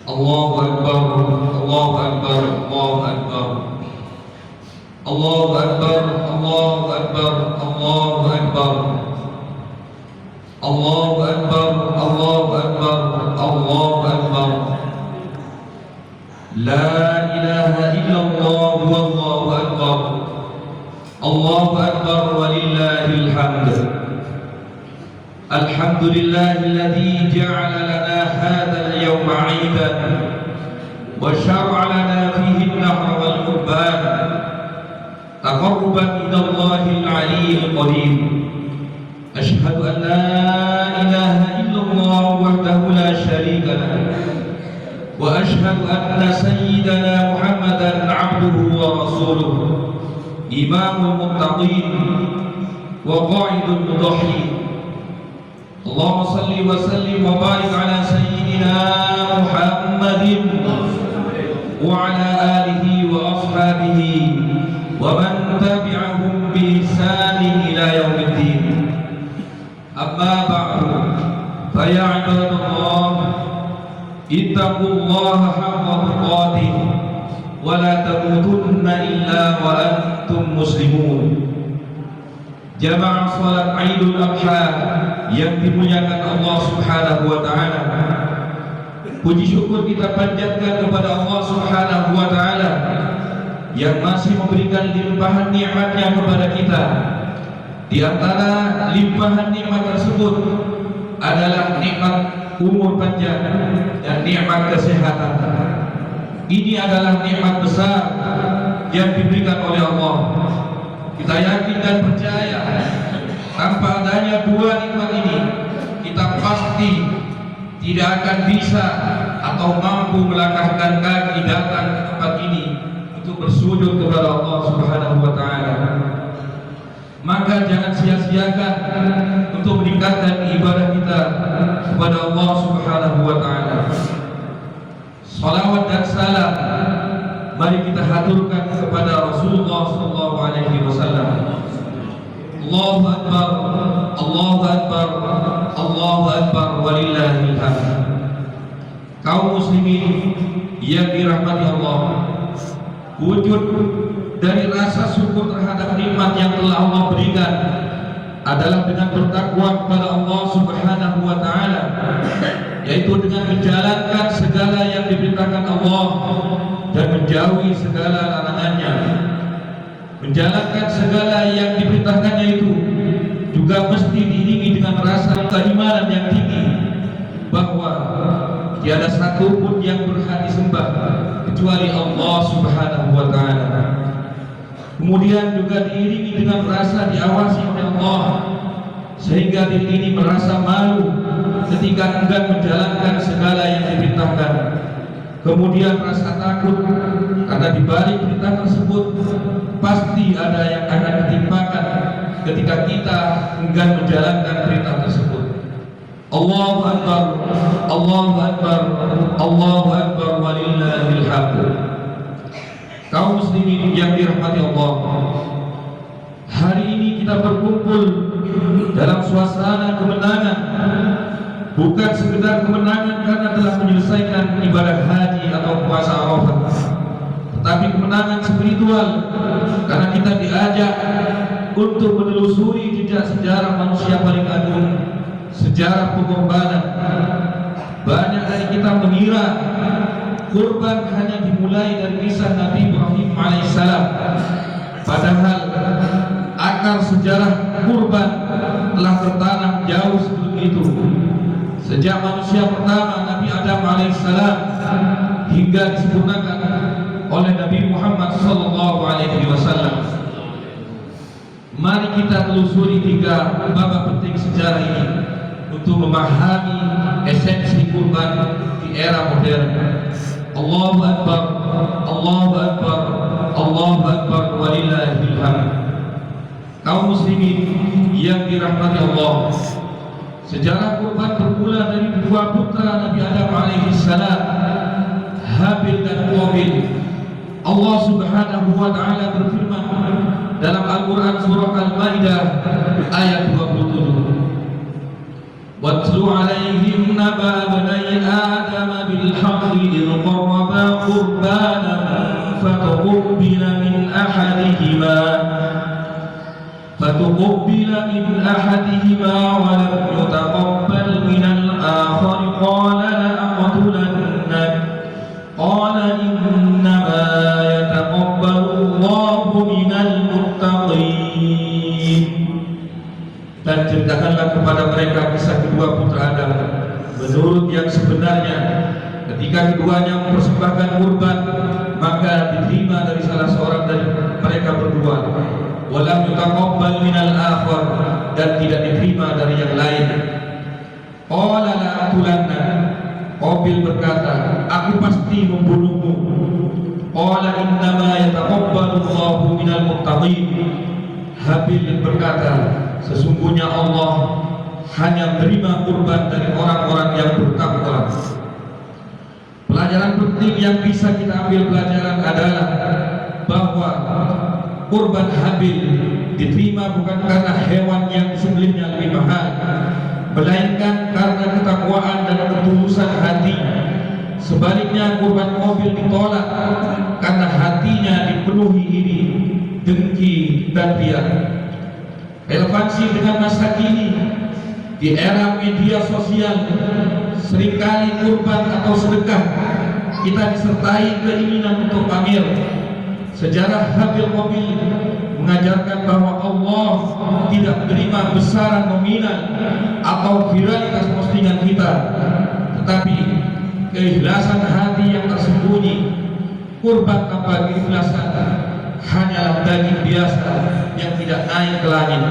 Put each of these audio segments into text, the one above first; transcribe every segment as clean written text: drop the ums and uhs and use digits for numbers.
Allahu Akbar, Allahu Akbar, Allahu Akbar. Allahu Akbar, Allahu Akbar, Allahu Akbar. Allahu Akbar, Allahu Akbar, Allahu Akbar. La ilaha illallah wallahu akbar. Allahu akbar walillahil hamd. Alhamdulillahilladzi ja'ala lana hadzal yawma 'aidan wa syara'a lana fihi an-nahr wal qurban taqarruban ila Allahil 'aliyyil qadir. Asyhadu an la ilaha illallah wahdahu la syarika lahu wa asyhadu anna sayyidana Muhammadan 'abduhu wa rasuluhu imamul muttaqin wa qa'idul mudahhin. Allahumma salli wa sallim wa barik ala sayyidina Muhammadin wa ala alihi wa ashabihi wa man tabi'ahum bi ihsanin ila yaumiddin. Amma ba'du, fa ya ibadallah, ittaqullaha haqqa tuqatih wa la tamutunna illa wa antum muslimun. Jamaah salat Idul Adha yang dimuliakan Allah Subhanahu wa taala. Puji syukur kita panjatkan kepada Allah Subhanahu wa taala yang masih memberikan limpahan nikmat-Nya kepada kita. Di antara limpahan nikmat tersebut adalah nikmat umur panjang dan nikmat kesehatan. Ini adalah nikmat besar yang diberikan oleh Allah. Kita yakin dan percaya tanpa adanya dua nikmat ini kita pasti tidak akan bisa atau mampu melangkahkan kaki datang ke tempat ini untuk bersujud kepada Allah Subhanahu wa taala. Maka jangan sia-siakan untuk meningkatkan ibadah kita kepada Allah Subhanahu wa taala. Salawat dan salam mari kita haturkan kepada Rasulullah sallallahu alaihi wasallam. Allahu akbar, Allahu akbar, Allahu akbar walillahil hamd. Kaum muslimin yang dirahmati Allah, wujud dari rasa syukur terhadap nikmat yang telah Allah berikan adalah dengan bertakwa kepada Allah Subhanahu wa taala, yaitu dengan menjalankan segala yang diperintahkan Allah dan menjauhi segala larangannya. Menjalankan segala yang diperintahkannya itu juga mesti diiringi dengan rasa keimanan yang tinggi bahwa tiada satu pun yang berhak disembah kecuali Allah Subhanahu wa taala. Kemudian juga diiringi dengan rasa diawasi oleh Allah sehingga diri ini merasa malu ketika enggan menjalankan segala yang diperintahkan. Kemudian rasa takut karena di balik perintah tersebut pasti ada yang akan ditimpakan ketika kita enggan menjalankan perintah tersebut. Allahu akbar, Allahu akbar, Allahu akbar walillahil hamd. Kaum muslimin yang dirahmati Allah, hari ini kita berkumpul dalam suasana kemenangan. Bukan sekedar kemenangan karena telah menyelesaikan ibadah haji atau puasa Arafah, tetapi kemenangan spiritual karena kita diajak untuk menelusuri jejak sejarah manusia paling agung, sejarah pengorbanan. Banyak dari kita mengira kurban hanya dimulai dari kisah Nabi Ibrahim alaihissalam, padahal akar sejarah kurban telah tertanam jauh sebelum itu. Sejak manusia pertama Nabi Adam alaihissalam hingga disempurnakan oleh Nabi Muhammad sallallahu alaihi wasallam. Mari kita telusuri tiga babak penting sejarah ini untuk memahami esensi kurban di era modern. Allahu akbar, Allahu akbar, Allahu akbar walillahil hamd. Kaum muslimin yang dirahmati Allah, sejarah kurban bermula dari dua putra Nabi Adam alaihissalam, Habil dan Qabil. Allah Subhanahu wa taala berfirman dalam Al-Qur'an surah Al-Maidah ayat 27. Watlu alaihim naba bani Adam bil الحق إذ قربا قربانا فتقبل من أحدهما ولم يتقبل من الآخر قال لأقتلنك قال إنما يتقبل الله من المتقين. Dan ceritakanlah kepada mereka kisah kedua putra Adam menurut yang sebenarnya. Ketika keduanya mempersembahkan kurban, maka diterima dari salah seorang dari mereka berdua. Walam yutaqabbal minal akhar, dan tidak diterima dari yang lain. Qala la atulanna, Qabil berkata, aku pasti membunuhmu. Qala innama yataqabbalu Allahu minal muttaqin. Habil berkata, sesungguhnya Allah hanya menerima kurban dari orang-orang yang bertakwa. Pelajaran penting yang bisa kita ambil pelajaran adalah bahwa kurban Habil diterima bukan karena hewan yang disembelihnya lebih mahal, melainkan karena ketakwaan dan ketulusan hati. Sebaliknya kurban Qabil ditolak karena hatinya dipenuhi iri, dengki dan riya. Relevansi dengan masa kini, di era media sosial, seringkali kurban atau sedekah kita disertai keinginan untuk pamer. Sejarah Habil Qabil mengajarkan bahwa Allah tidak menerima besaran nominal atau viralitas postingan kita, tetapi keikhlasan hati yang tersembunyi. Kurban tanpa keikhlasan hanyalah daging biasa yang tidak naik ke langit.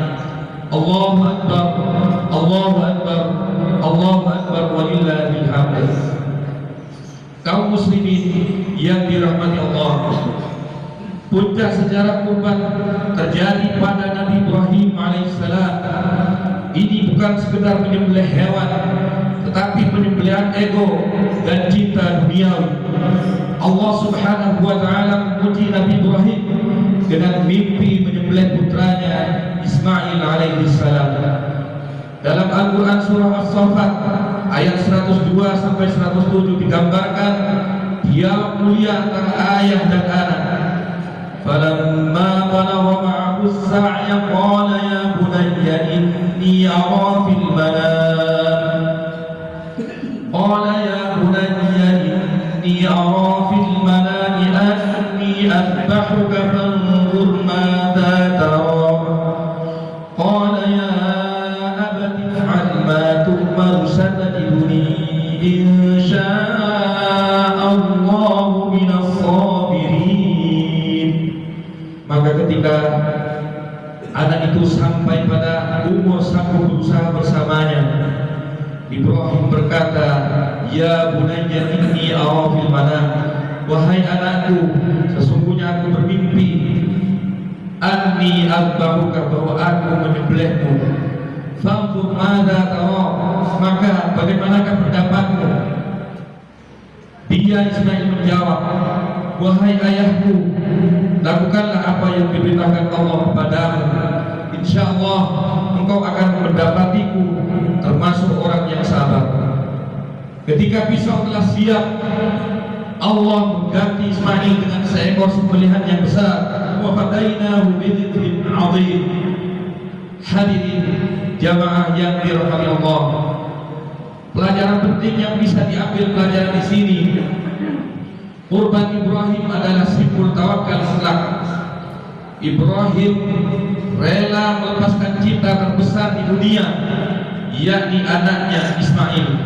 Allahu Akbar, Allahu Akbar, Allahu Akbar, walillahil hamd. Kaum muslimin yang dirahmati Allah, puncak sejarah kurban terjadi pada Nabi Ibrahim alaihissalam. Ini bukan sekedar menyembelih hewan, tetapi penyembelihan ego dan cinta duniawi. Allah Subhanahu wa taala memuji Nabi Ibrahim dengan mimpi menyembelih putranya Ismail alaihissalam. Dalam Al-Quran surah As-Saffat ayat 102 sampai 107 digambarkan dialog mulia antara ayah dan anak. Falamma balagha ma'ahu as-sa'ya qala ya bunayya inni ara fil manam qala ya bunayya inni ara fil manami anni adbahuka fanzur madha tara qala ya abati if'al ma tu'mar satajiduni insya'allahu minas sabirin. Maka ketika anak itu sampai pada umur sanggup berusaha bersamanya, Ibrahim berkata, ya bunayya inni ara fil manam, wahai anakku, sesungguhnya aku bermimpi anni adbahuka, bahwa aku menyembelihmu. Fanzur madza tara, maka bagaimanakah pendapatmu? Dia Ismail menjawab, wahai ayahku, lakukanlah apa yang diberitakan Allah kepadamu. Insyaallah engkau akan mendapatiku termasuk orang yang sabar. Ketika pisau telah siap, Allah mengganti Ismail dengan seekor sembelihan yang besar. Wa fadainahu bidzikrin 'adzim. Hadirin jamaah yang dirahmati Allah, pelajaran penting yang bisa diambil pelajaran di sini, kurban Ibrahim adalah simbol tawakal mutlak. Ibrahim rela melepaskan cinta terbesar di dunia, yakni anaknya Ismail,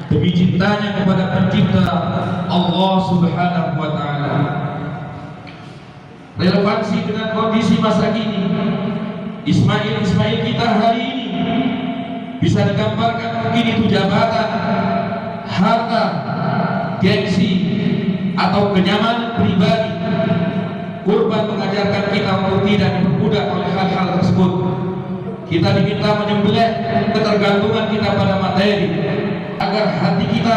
demi cintanya kepada pencipta Allah Subhanahu wa taala. Relevansi dengan kondisi masa kini, Ismail kita hari ini bisa digambarkan mungkin itu jabatan, harta, gengsi, atau kenyamanan pribadi. Kurban mengajarkan kita untuk tidak diperbudak oleh hal-hal tersebut. Kita diminta menyembelih ketergantungan kita pada materi, agar hati kita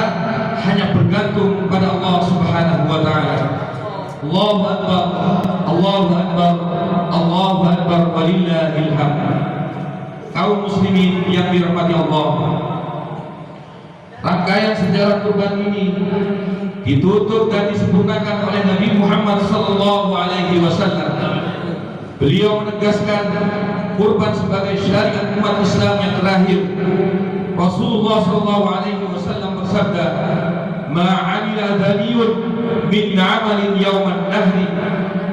hanya bergantung pada Allah Subhanahu wa taala. Allahu Akbar, Allahu Akbar, Allahu Akbar, walillahil hamd. Kaum muslimin yang dirahmati Allah, rangkaian sejarah kurban ini ditutup dan disempurnakan oleh Nabi Muhammad sallallahu alaihi wasallam. Beliau menegaskan kurban sebagai syariat umat Islam yang terakhir. Rasulullah sallallahu alaihi wasallam bersabda, "Ma 'amila dhaniyun min 'amalin yawman nahri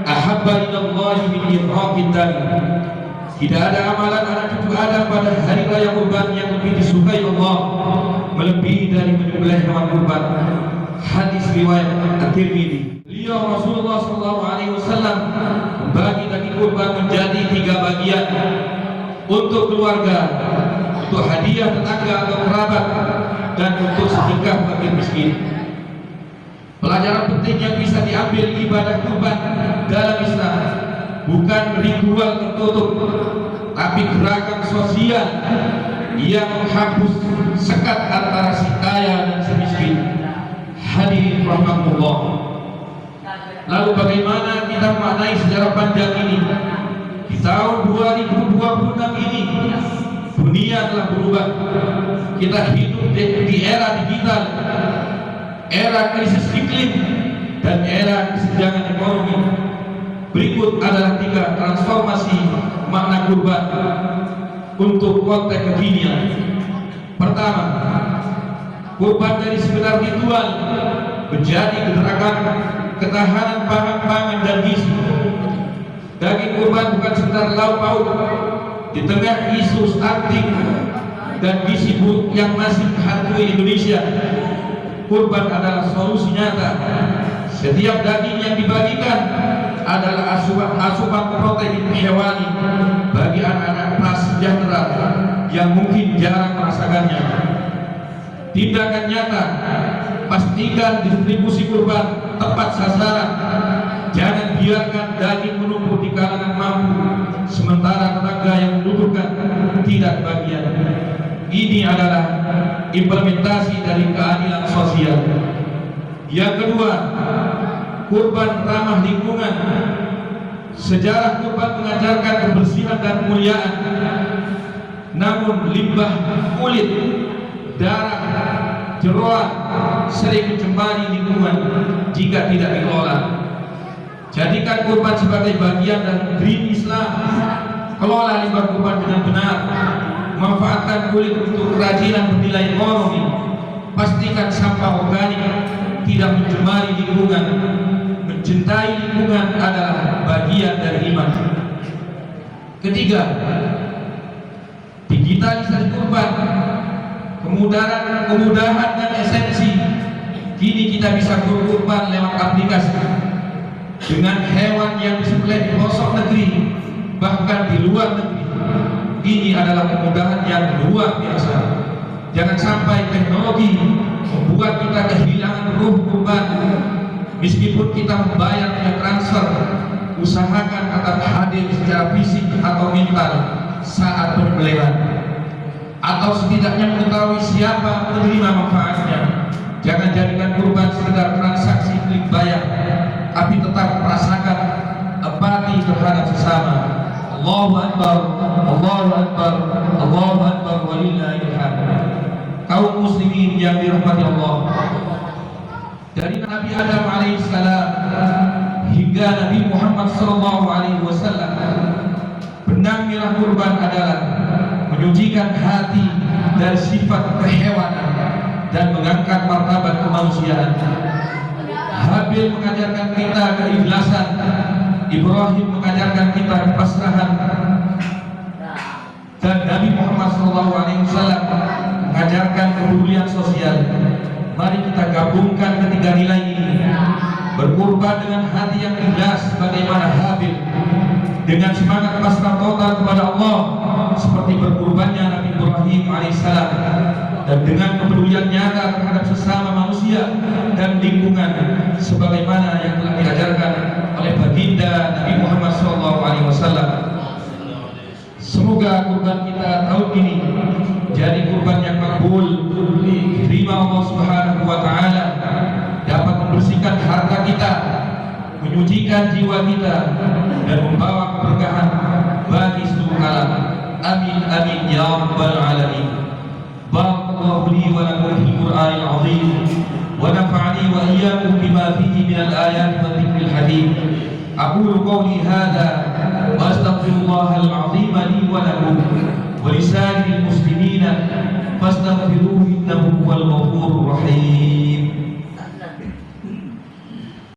ahabba ila Allah min ihraqid dam." Tidak ada amalan anak cucu Adam pada hari raya kurban yang lebih disukai Allah melebihi dari menyembelih hewan kurban. Hadis riwayat At-Tirmidzi. Beliau Rasulullah SAW membagi daging kurban menjadi 3 bagian, untuk keluarga, untuk hadiah tetangga atau kerabat, dan untuk sedekah bagi miskin. Pelajaran penting yang bisa diambil ibadah kurban dalam Islam bukan ritual tertutup, tapi gerakan sosial yang menghapus sekat antara si kaya dan si miskin. Hadirin rahmatullah. Lalu bagaimana kita memaknai sejarah panjang ini? Di tahun 2026 ini dunia telah berubah. Kita hidup di era digital, era krisis iklim, dan era kesenjangan ekonomi. Berikut adalah 3 transformasi makna kurban untuk konteks kekinian. Pertama, kurban dari sekedar ritual menjadi gerakan ketahanan pangan dan gizi. Daging kurban bukan sekedar lauk pauk di tengah isu stunting dan gizi buruk yang masih menghantui Indonesia. Kurban adalah solusi nyata. Setiap daging yang dibagikan adalah asupan protein hewani bagi anak-anak prasejahtera yang mungkin jarang merasakannya. Tindakan nyata, pastikan distribusi kurban tepat sasaran. Jangan biarkan daging menumpuk di kalangan mampu, sementara tetangga yang membutuhkan tidak bagian. Ini adalah implementasi dari keadilan sosial. Yang kedua, kurban ramah lingkungan. Sejarah kurban mengajarkan kebersihan dan kemuliaan. Namun limbah kulit, darah, jeroan sering mencemari lingkungan jika tidak dikelola. Jadikan kurban sebagai bagian dari Green Islam. Kelola limbah kurban dengan benar. Manfaatkan kulit untuk kerajinan bernilai ekonomi. Pastikan sampah organik tidak mencemari lingkungan. Mencintai lingkungan adalah bagian dari iman. Ketiga, digitalisasi kurban. Kemudahan dan esensi. Kini kita bisa berkurban lewat aplikasi dengan hewan yang disembelih di pelosok negeri, bahkan di luar negeri. Ini adalah kemudahan yang luar biasa. Jangan sampai teknologi membuat kita kehilangan ruh kurban. Meskipun kita membayar dengan transfer, usahakan agar hadir secara fisik atau mental saat penyembelihan, atau setidaknya mengetahui siapa penerima manfaatnya. Jangan jadikan kurban sekedar transaksi klik bayar, tapi tetap merasakan empati terhadap sesama. Allahu Akbar, Allahu Akbar, Allahu Akbar, walillahil hamd. Kaum muslimin yang dirahmati Allah, dari Nabi Adam alaihissalam hingga Nabi Muhammad sallallahu alaihi wasallam, benang merah kurban adalah menyucikan hati dari sifat kehewanan dan mengangkat martabat kemanusiaan. Habil mengajarkan kita keikhlasan, Ibrahim mengajarkan kita kepasrahan, dan Nabi Muhammad SAW mengajarkan kepedulian sosial. Mari kita gabungkan ketiga nilai ini, berkurban dengan hati yang ikhlas bagaimana Habil, dengan semangat pasrah total kepada Allah seperti berkurbannya Nabi Ibrahim alaihissalam, dan dengan kepedulian nyata terhadap sesama manusia dan lingkungan sebagaimana yang telah diajarkan oleh baginda Nabi Muhammad SAW. Semoga kurban kita tahun ini jadi kurban yang makbul, diterima Allah Subhanahu wa taala, dapat membersihkan harta kita, menyucikan jiwa kita, dan membawa keberkahan bagi seluruh alam. Amin amin ya rabbal alamin. Barakallahu li wa lakum fil Qur'anil azim wa nafa'ani wa وإياكم بما فيه من الآيات والذكر الحكيم. أقول قولي هذا وأستغفر الله العظيم لي ولكم.